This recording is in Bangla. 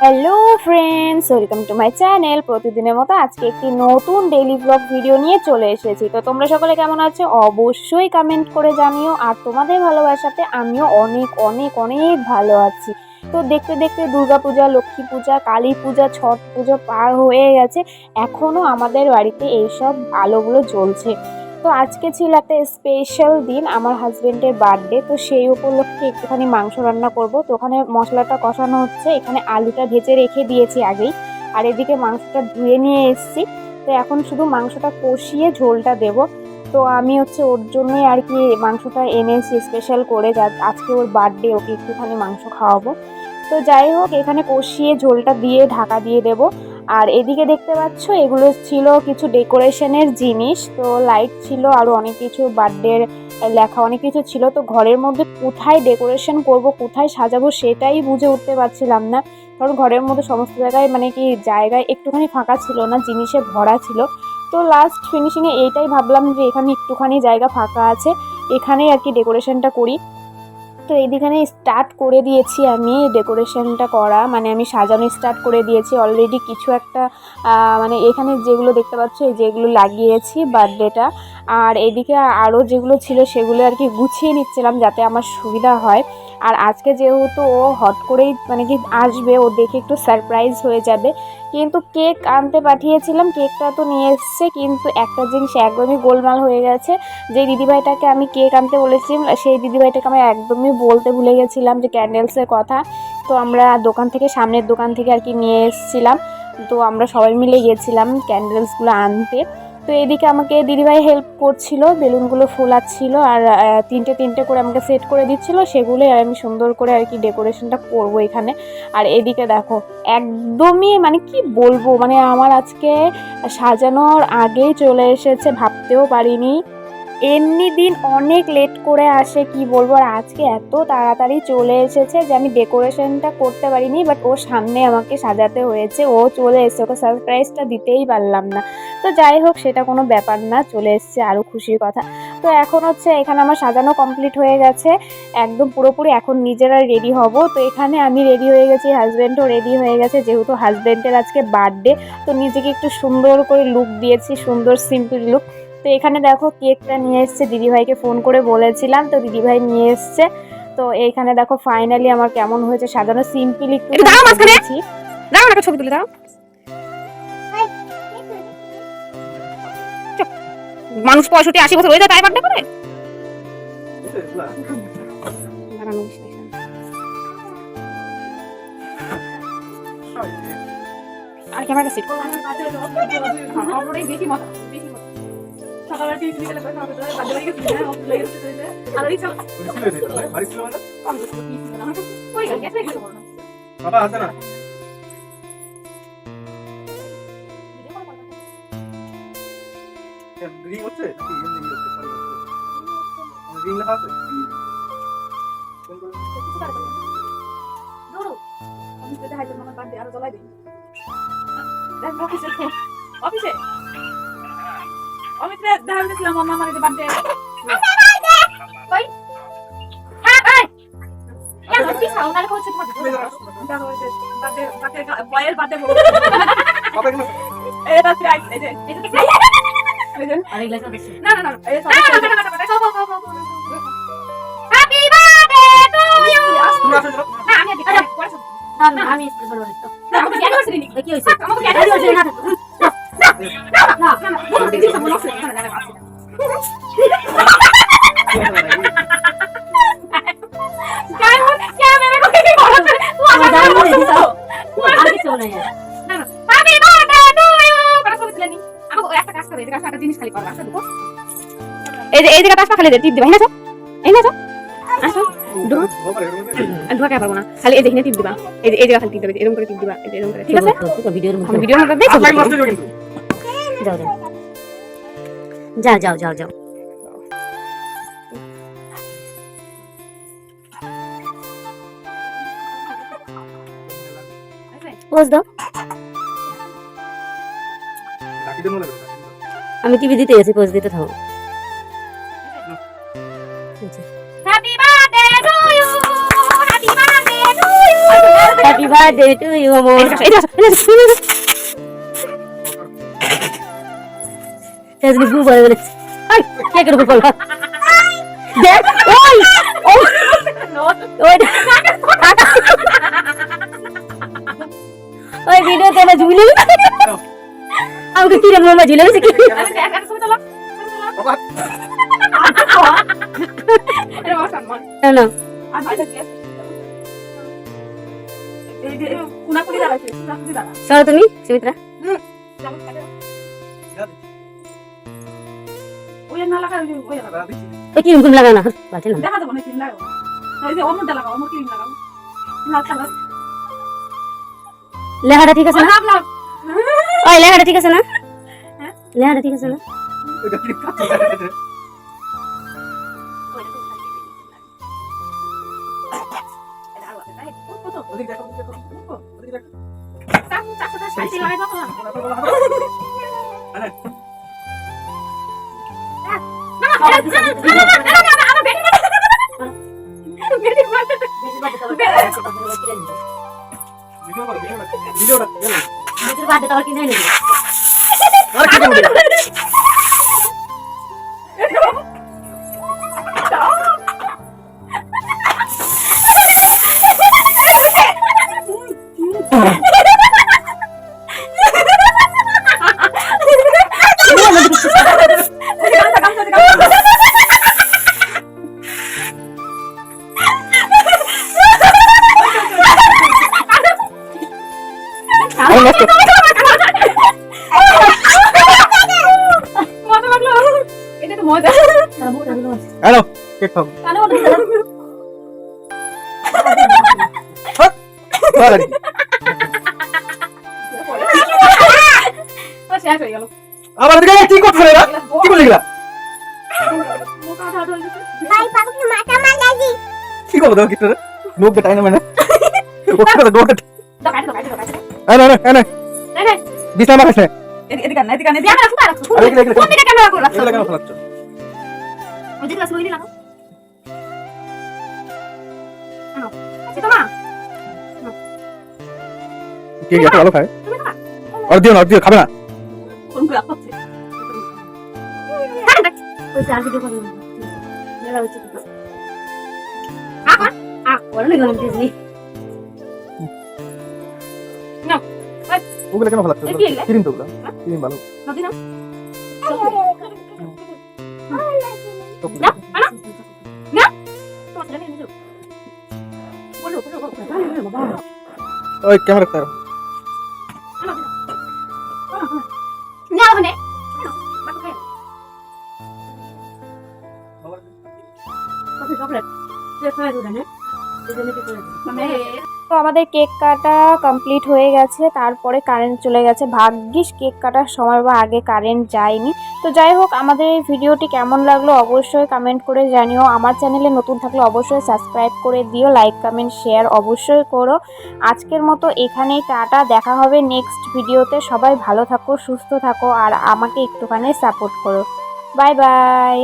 Hello friends, welcome to my channel. প্রতিদিনের মতো আজকে একটি নতুন ডেইলি ব্লগ ভিডিও নিয়ে চলে এসেছি। তো তোমরা সকলে কেমন আছো অবশ্যই কমেন্ট করে জানিও। আর তোমাদের ভালোবাসাতে আমিও অনেক অনেক অনেক ভালো আছি। তো দেখতে দেখতে দুর্গাপূজা, লক্ষ্মী পূজা, কালী পূজা, ছট পুজো পার হয়ে গেছে, এখনও আমাদের বাড়িতে এইসব আলোগুলো জ্বলছে। তো আজকে ছিল একটা স্পেশাল দিন, আমার হাজবেন্ডের বার্থডে। তো সেই উপলক্ষে একটুখানি মাংস রান্না করব। তো ওখানে মশলাটা কষানো হচ্ছে, এখানে আলুটা ভেজে রেখে দিয়েছি আগেই, আর এদিকে মাংসটা ধুয়ে নিয়ে এসেছি। তো এখন শুধু মাংসটা কষিয়ে ঝোলটা দেব। তো আমি ওর জন্যই আর কি মাংসটা এনেছি স্পেশাল করে, যা আজকে ওর বার্থডে, ওকে একটুখানি মাংস খাওয়াবো। তো যাই হোক, এখানে কষিয়ে ঝোলটা দিয়ে ঢাকা দিয়ে দেবো। আর এদিকে দেখতে পাচ্ছ এগুলো ছিল কিছু ডেকোরেশনের জিনিস। তো লাইট ছিল, আরও অনেক কিছু, বার্থডের লেখা অনেক কিছু ছিল। তো ঘরের মধ্যে কোথায় ডেকোরেশন করব, কোথায় সাজাবো সেটাই বুঝে উঠতে পারছিলাম না। কারণ ঘরের মধ্যে সমস্ত জায়গায় জায়গায় একটুখানি ফাঁকা ছিল না, জিনিসে ভরা ছিল। তো লাস্ট ফিনিশিংয়ে এইটাই ভাবলাম যে এখানে একটুখানি জায়গা ফাঁকা আছে, এখানেই আর কি ডেকোরেশনটা করি। তো এইদিখানে স্টার্ট করে দিয়েছি আমি ডেকোরেশনটা করা, আমি সাজানো স্টার্ট করে দিয়েছি অলরেডি। কিছু একটা এখানে যেগুলো দেখতে পাচ্ছ, এই যেগুলো লাগিয়েছি বার্থডেটা, আর এদিকে আরও যেগুলো ছিল সেগুলো আর কি গুছিয়ে নিচ্ছিলাম যাতে আমার সুবিধা হয়। আর আজকে যেহেতু ও হট করেই আসবে, ও দেখে একটু সারপ্রাইজ হয়ে যাবে। কিন্তু কেক আনতে পাঠিয়েছিলাম, কেকটা তো নিয়ে এসছে, কিন্তু একটা জিনিস একদমই গোলমাল হয়ে গেছে। যে দিদিভাইটাকে আমি কেক আনতে বলেছিলাম, সেই দিদিভাইটাকে আমি একদমই বলতে ভুলে গেছিলাম যে ক্যান্ডেলসের কথা। তো আমরা সামনের দোকান থেকে আর কি নিয়ে এসেছিলাম। তো আমরা সবাই মিলে গিয়েছিলাম ক্যান্ডেলসগুলো আনতে। তো এদিকে আমাকে দিদিভাই হেল্প করছিল, বেলুনগুলো ফোলাচ্ছিল, আর তিনটে তিনটে করে আমাকে সেট করে দিচ্ছিল, সেগুলোই আর আমি সুন্দর করে আর কি ডেকোরেশনটা করবো এখানে। আর এদিকে দেখো, একদমই কি বলবো, আমার আজকে সাজানোর আগেই চলে এসেছে, ভাবতেও পারিনি। এমনি দিন অনেক লেট করে আসে, কি বলবো, আর আজকে এত তাড়াতাড়ি চলে এসেছে যে আমি ডেকোরেশনটা করতে পারিনি। বাট ওর সামনে আমাকে সাজাতে হয়েছে, ও চলে এসেছে, ওকে সারপ্রাইজটা দিতেই পারলাম না। তো যাই হোক, সেটা কোনো ব্যাপার না, চলে এসেছে, আরও খুশির কথা। তো এখন এখানে আমার সাজানো কমপ্লিট হয়ে গেছে একদম পুরোপুরি। এখন নিজেরা রেডি হব। তো এখানে আমি রেডি হয়ে গেছি, হাজব্যান্ডও রেডি হয়ে গেছে, যেহেতু হাজব্যান্ডের আজকে বার্থডে। তো নিজেকে একটু সুন্দর করে লুক দিয়েছি, সুন্দর সিম্পল লুক। তো এখানে দেখো কেকটা নিয়ে এসছে, দিদিভাইকে ফোন করে বলেছিলাম, তো দিদিভাই নিয়ে এসছে। তো এইখানে দেখো ফাইনালি আমার কেমন হয়েছে সাজানো, সিম্পল একটু সাজিয়েছি। দাও একটা ছবি তুলে দাও। মানুষ 65-80 বছর হয়ে যায় তাই বার্থডে করে। আর ক্যামেরাটা সেট করো। আমারই বেশি মজা, বেশি মজা। সকালে টিভি গেলে পয়সা হবে, বাড়ি বাড়ি গেছে না, অফিস লাগে গেছে আর এই সব বাড়ি ছিল না, কম তো কি ছিল না, কই গেছে কিছু বলো না বাবা আছে না। রিং হচ্ছে কি রিং হচ্ছে, সরি হচ্ছে রিং লেখা আছে কোন কোন ধরো আমি তো দেখাই তোমার বার্থডে আর জ্বলাই দিই। দেখ অফিসে অফিসে অমিত্রে দেখা হয়েছিলাম আমার মামার বার্থডে। কই হ্যাঁ ভাই কেন কি সাউন্ড আর হচ্ছে তোমার দেখা হয়েছে বার্থডে বার্থডে বয়ের বার্থডে বলো কবে গেল এটা রাইট এই যে আরে লাগা বেশি না না না এই সব হ্যাপি বার্থডে টু ইউ। না আমি দিতে পারি না না আমি স্কুল বলবো না আমাকে অ্যানিভার্সারি নিয়ে কি হইছে আমাকে অ্যানিভার্সারি না না না না না দিদি সব মনে আছে না না আছে क्या हो क्या मेरे को क्या बोला तू आजा बोल दे तो आगे चल ना यार ना ना हैप्पी बर्थडे टू यू बड़ा सब दिलानी আমাকে একটা কাজ করে এটা একটা জিনিস খালি করবা আসো দেখো এই জায়গা তাসপা খালি দে টিপ দিবা এই না আসো দুটো দুটো কে পারবো না, খালি এই দেখনে টিপ দিবা, এই জায়গা খালি টিপ দিবা, এরকম করে টিপ দিবা, এরকম করে, ঠিক আছে? তো ভিডিওর মধ্যে দেখো যাও যাও যাও যাও যাও পোজ দাও। আমি টিভি দিতে গেছি, পোজ দিতে থাকো। Happy birthday to you, happy birthday to you. Happy birthday to you Momo আজকে বু বলে বলে আই কে করে বল দেখ ওই ওই ওই ভিডিওতে না ঝুলে আমাকে কি রে মোমো ঝুলে গেছে কি না সরো তুমি সুমিত্রা ওই কি রকম লাগাও না বাজে না লেহাটা ঠিক আছে না ওই লেহাটা ঠিক আছে না লেহাটা ঠিক আছে না হ্যালো কেক খাও আবার কি কথা রে কি বলি গলা কি করব দাও কিটা নোক দে টাইনা মানে ওটা কথা ডোটা আরে আরে আরে দিশা মারছ এদিকে না এদিকে না দিয়া রাখো রাখো কোন দিকে ক্যামেরা করে রাখো লাগা ফলাচ্ছ ওই দিকে আসলে লাগাও নাও আছে তো মা কে এত ভালো খায় আর দিও খাবে না কোন করে আপছে ওই চার ভিডিও করে মেলা হচ্ছে ওরা না গেলাম দিদি নাও ওগুলা কেন ফলাচ্ছ ক্রিম তো ওগুলা ক্রিম ভালো নদী নাও ওই ক্যামেরা তার তো আমাদের কেক কাটা কমপ্লিট হয়ে গেছে, তারপরে কারেন্ট চলে গেছে। ভাগ্যিস কেক কাটার সময় বা আগে কারেন্ট যায়নি। তো যাই হোক, আমাদের এই ভিডিওটি কেমন লাগলো অবশ্যই কমেন্ট করে জানিও। আমার চ্যানেলে নতুন থাকলে অবশ্যই সাবস্ক্রাইব করে দিও, লাইক কমেন্ট শেয়ার অবশ্যই করো। আজকের মতো এখানেই টাটা, দেখা হবে নেক্সট ভিডিওতে। সবাই ভালো থাকো, সুস্থ থাকো আর আমাকে একটুখানি সাপোর্ট করো। Bye bye.